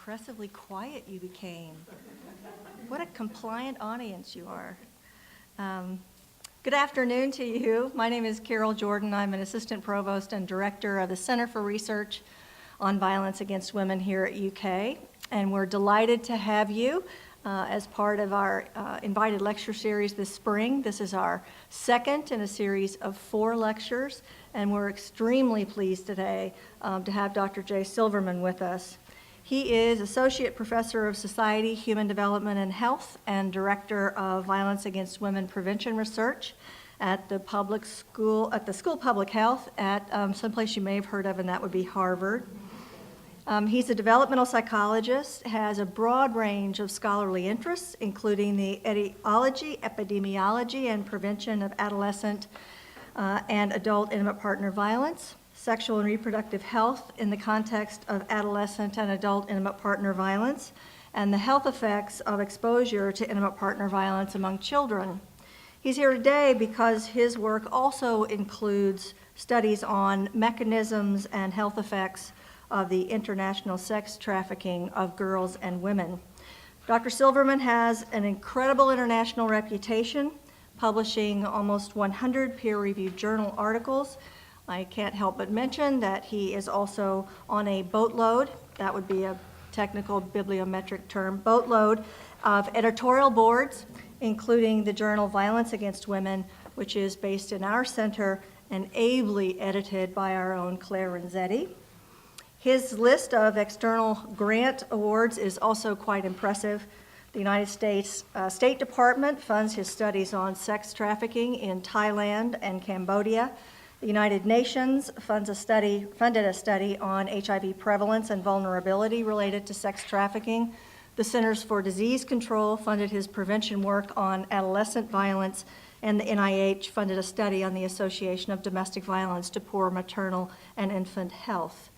impressively quiet you became. What a compliant audience you are. Good afternoon to you. My name is Carol Jordan. I'm an assistant provost and director of the Center for Research on Violence Against Women here at UK. And we're delighted to have you as part of our invited lecture series this spring. This is our second in a series of 4 lectures, and we're extremely pleased today to have Dr. Jay Silverman with us. He is Associate Professor of Society, Human Development and Health and Director of Violence Against Women Prevention Research at the School of Public Health at someplace you may have heard of, and that would be Harvard. He's a developmental psychologist, has a broad range of scholarly interests, including the etiology, epidemiology, and prevention of adolescent and adult intimate partner violence, sexual and reproductive health in the context of adolescent and adult intimate partner violence, and the health effects of exposure to intimate partner violence among children. He's here today because his work also includes studies on mechanisms and health effects of the international sex trafficking of girls and women. Dr. Silverman has an incredible international reputation, publishing almost 100 peer-reviewed journal articles. I can't help but mention that he is also on a boatload, that would be a technical bibliometric term, boatload of editorial boards, including the journal Violence Against Women, which is based in our center and ably edited by our own Claire Renzetti. His list of external grant awards is also quite impressive. The United States State Department funds his studies on sex trafficking in Thailand and Cambodia. The United Nations funded a study on HIV prevalence and vulnerability related to sex trafficking. The Centers for Disease Control funded his prevention work on adolescent violence, and the NIH funded a study on the association of domestic violence to poor maternal and infant health.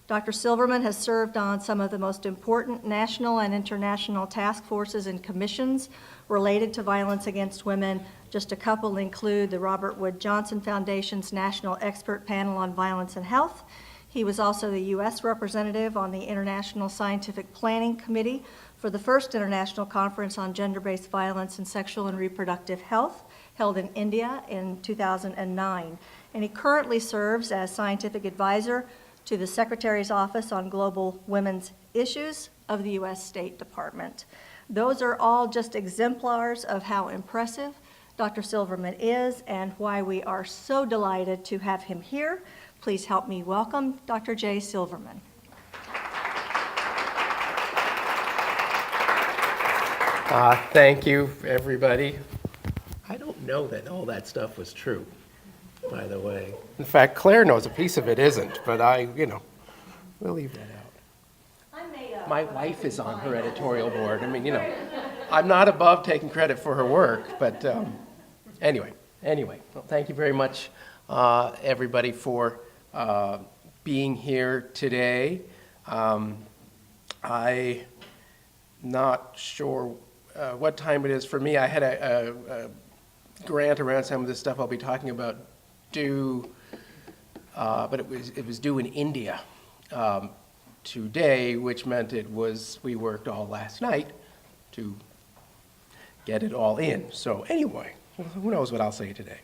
Dr. Silverman has served on some of the most important national and international task forces and commissions related to violence against women. Just a couple include the Robert Wood Johnson Foundation's National Expert Panel on Violence and Health. He was also the U.S. representative on the International Scientific Planning Committee for the first international conference on gender-based violence and sexual and reproductive health, held in India in 2009. And he currently serves as scientific advisor to the Secretary's Office on Global Women's Issues of the U.S. State Department. Those are all just exemplars of how impressive Dr. Silverman is and why we are so delighted to have him here. Please help me welcome Dr. Jay Silverman. Thank you, everybody. I don't know that all that stuff was true, by the way. In fact, Claire knows a piece of it isn't, but we'll leave that out. My wife is on her editorial board. I'm not above taking credit for her work, but anyway, well, thank you very much, everybody, for being here today. I'm not sure what time it is for me. I had a grant around some of this stuff I'll be talking about due, but it was due in India today, which meant we worked all last night to get it all in. So anyway, who knows what I'll say today.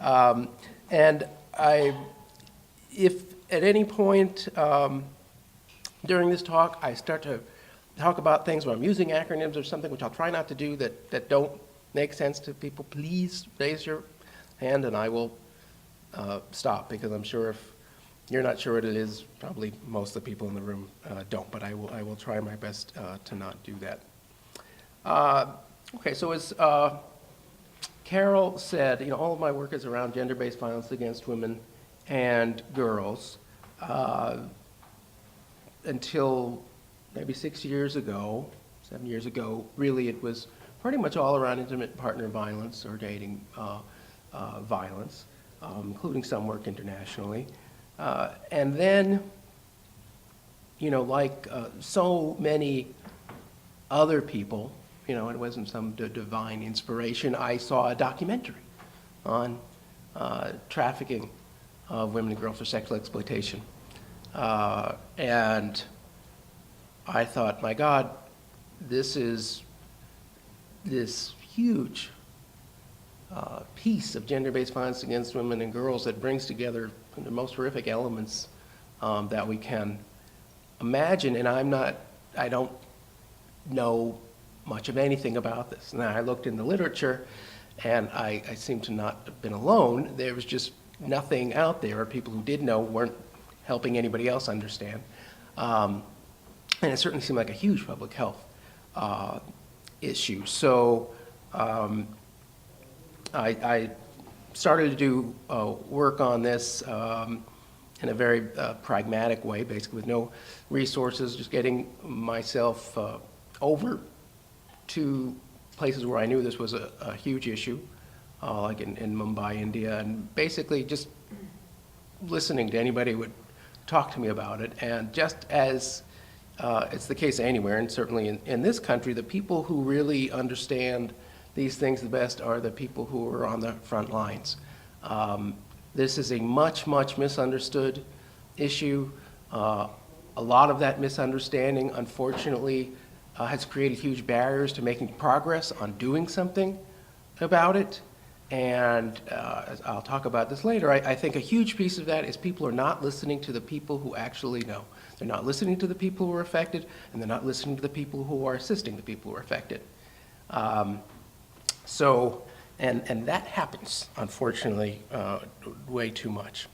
And if at any point during this talk I start to talk about things where I'm using acronyms or something, which I'll try not to do, that don't make sense to people, please raise your hand and I will stop, because I'm sure if you're not sure what it is, probably most of the people in the room don't, but I will try my best to not do that. Okay, so as Carol said, all of my work is around gender-based violence against women and girls. Until maybe 7 years ago, really it was pretty much all around intimate partner violence or dating violence, including some work internationally. And then, like so many other people, it wasn't some divine inspiration, I saw a documentary on trafficking of women and girls for sexual exploitation. And I thought, my God, this is this huge piece of gender-based violence against women and girls that brings together the most horrific elements that we can imagine. And I don't know much of anything about this. Now, I looked in the literature, and I seem to not have been alone. There was just nothing out there, or people who did know weren't helping anybody else understand. And it certainly seemed like a huge public health issue. So I started to do work on this in a very pragmatic way, basically with no resources, just getting myself over to places where I knew this was a huge issue, like in Mumbai, India, and basically just listening to anybody who would talk to me about it. And just as it's the case anywhere, and certainly in this country, the people who really understand these things the best are the people who are on the front lines. This is a much, much misunderstood issue. A lot of that misunderstanding, unfortunately, has created huge barriers to making progress on doing something about it. And I'll talk about this later. I think a huge piece of that is people are not listening to the people who actually know. They're not listening to the people who are affected, and they're not listening to the people who are assisting the people who are affected. And that happens, unfortunately, way too much.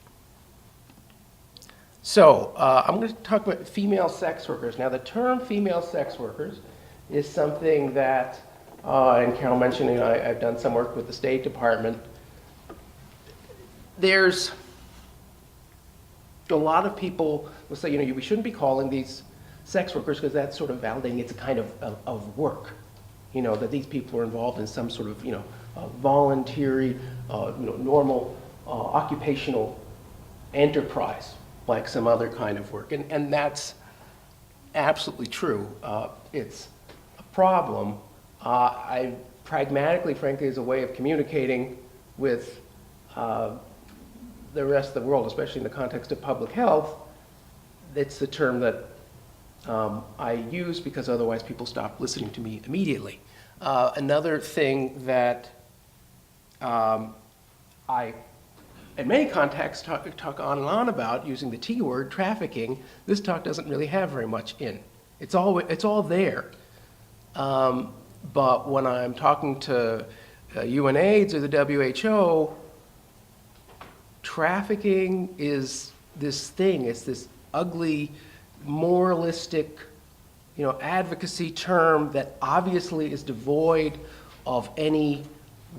So I'm going to talk about female sex workers. Now, the term female sex workers is something that, and Carol mentioned, I've done some work with the State Department. There's a lot of people will say, we shouldn't be calling these sex workers because that's sort of validating it's a kind of work. That these people are involved in some sort of, voluntary, normal occupational enterprise, like some other kind of work. And that's absolutely true. It's a problem. I pragmatically, frankly, as a way of communicating with the rest of the world, especially in the context of public health, it's the term that I use because otherwise people stop listening to me immediately. Another thing that I, in many contexts, talk on and on about using the T word, trafficking. This talk doesn't really have very much in. It's all there. But when I'm talking to UNAIDS or the WHO, trafficking is this thing. It's this ugly, moralistic, advocacy term that obviously is devoid of any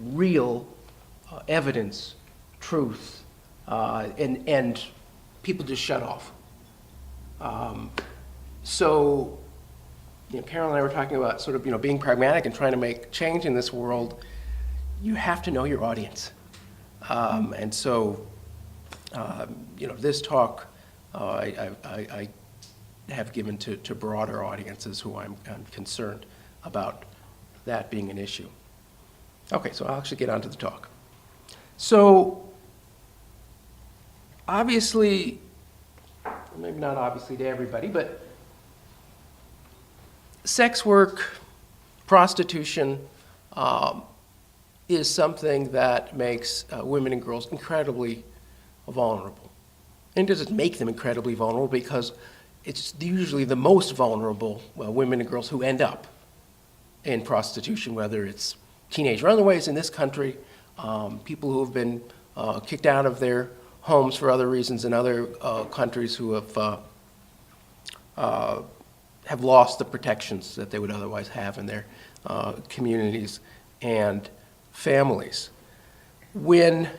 real evidence, truth, and people just shut off. So, Carol and I were talking about sort of, being pragmatic and trying to make change in this world. You have to know your audience. And so, this talk I have given to broader audiences who I'm concerned about that being an issue. Okay, so I'll actually get on to the talk. So, obviously, maybe not obviously to everybody, but sex work, prostitution, is something that makes women and girls incredibly vulnerable. And it doesn't make them incredibly vulnerable because it's usually the most vulnerable women and girls who end up in prostitution, whether it's teenage runaways in this country, people who have been kicked out of their homes for other reasons in other countries who have lost the protections that they would otherwise have in their communities and families. One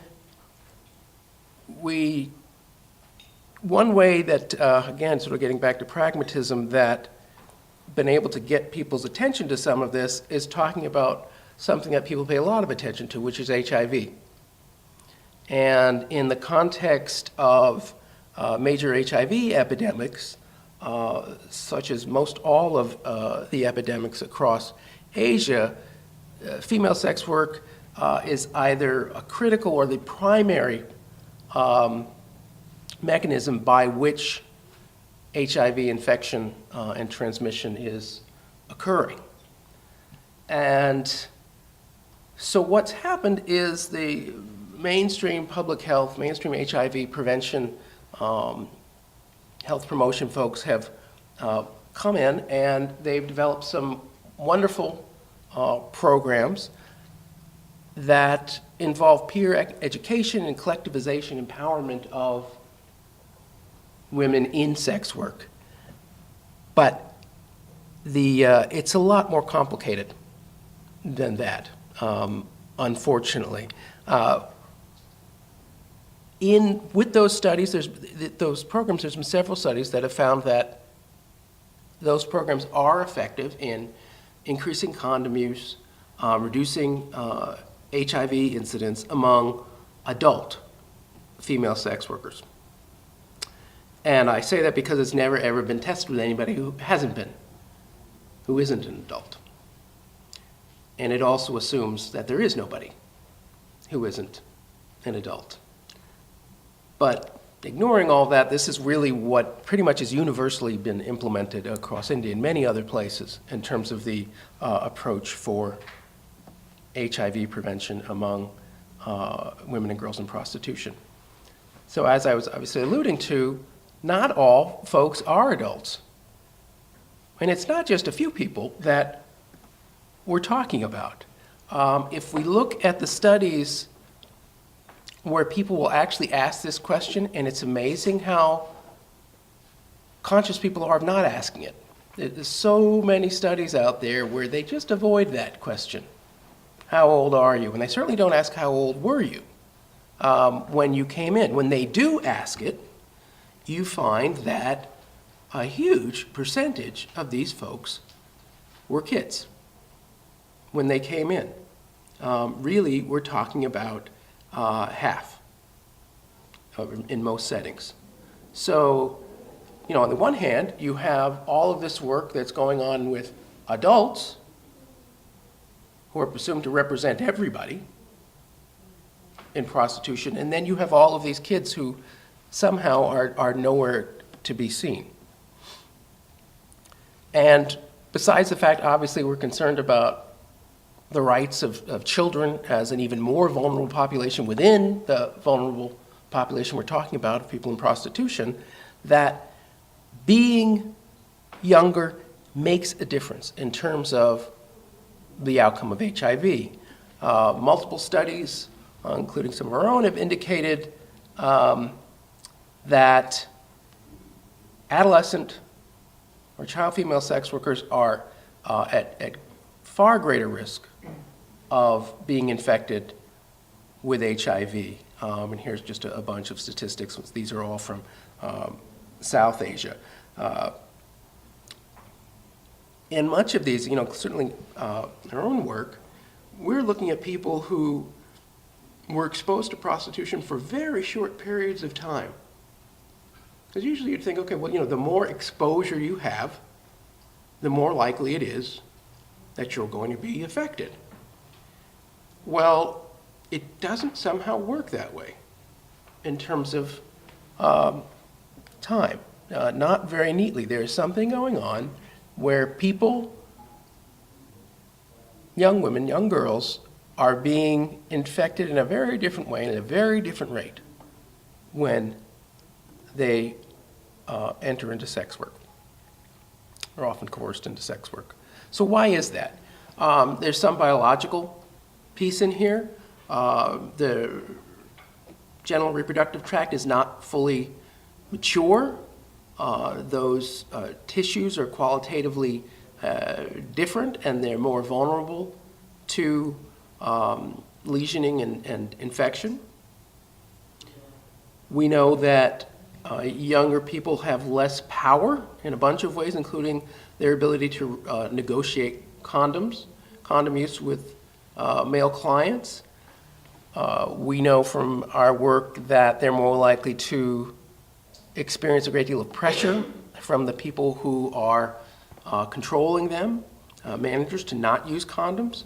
way that, again, sort of getting back to pragmatism, that been able to get people's attention to some of this is talking about something that people pay a lot of attention to, which is HIV. And in the context of major HIV epidemics, such as most all of the epidemics across Asia, female sex work is either a critical or the primary mechanism by which HIV infection and transmission is occurring. And so what's happened is the mainstream public health, mainstream HIV prevention, health promotion folks have come in and they've developed some wonderful programs that involve peer education and collectivization, empowerment of women in sex work. But it's a lot more complicated than that, unfortunately. With those studies, those programs, there's been several studies that have found that those programs are effective in increasing condom use, reducing HIV incidence among adult female sex workers. And I say that because it's never ever been tested with anybody who isn't an adult. And it also assumes that there is nobody who isn't an adult. But ignoring all that, this is really what pretty much has universally been implemented across India and many other places in terms of the approach for HIV prevention among women and girls in prostitution. So as I was obviously alluding to, not all folks are adults. And it's not just a few people that we're talking about. If we look at the studies where people will actually ask this question, and it's amazing how conscious people are of not asking it. There's so many studies out there where they just avoid that question. How old are you? And they certainly don't ask how old were you when you came in. When they do ask it, you find that a huge percentage of these folks were kids when they came in. Really, we're talking about half in most settings. So, on the one hand, you have all of this work that's going on with adults who are presumed to represent everybody in prostitution, and then you have all of these kids who somehow are nowhere to be seen. And besides the fact, obviously, we're concerned about the rights of children as an even more vulnerable population within the vulnerable population we're talking about, of people in prostitution, that being younger makes a difference in terms of the outcome of HIV. Multiple studies, including some of our own, have indicated that adolescent or child female sex workers are at far greater risk of being infected with HIV. And here's just a bunch of statistics. These are all from South Asia. In much of these, certainly in our own work, we're looking at people who were exposed to prostitution for very short periods of time. Because usually you'd think, okay, well, the more exposure you have, the more likely it is that you're going to be affected. Well, it doesn't somehow work that way in terms of time. Not very neatly. There's something going on where people, young women, young girls, are being infected in a very different way and at a very different rate when they enter into sex work, or often coerced into sex work. So why is that? There's some biological piece in here. The genital reproductive tract is not fully mature. Those tissues are qualitatively different, and they're more vulnerable to lesioning and infection. We know that younger people have less power in a bunch of ways, including their ability to negotiate condom use with male clients. We know from our work that they're more likely to experience a great deal of pressure from the people who are controlling them, managers, to not use condoms.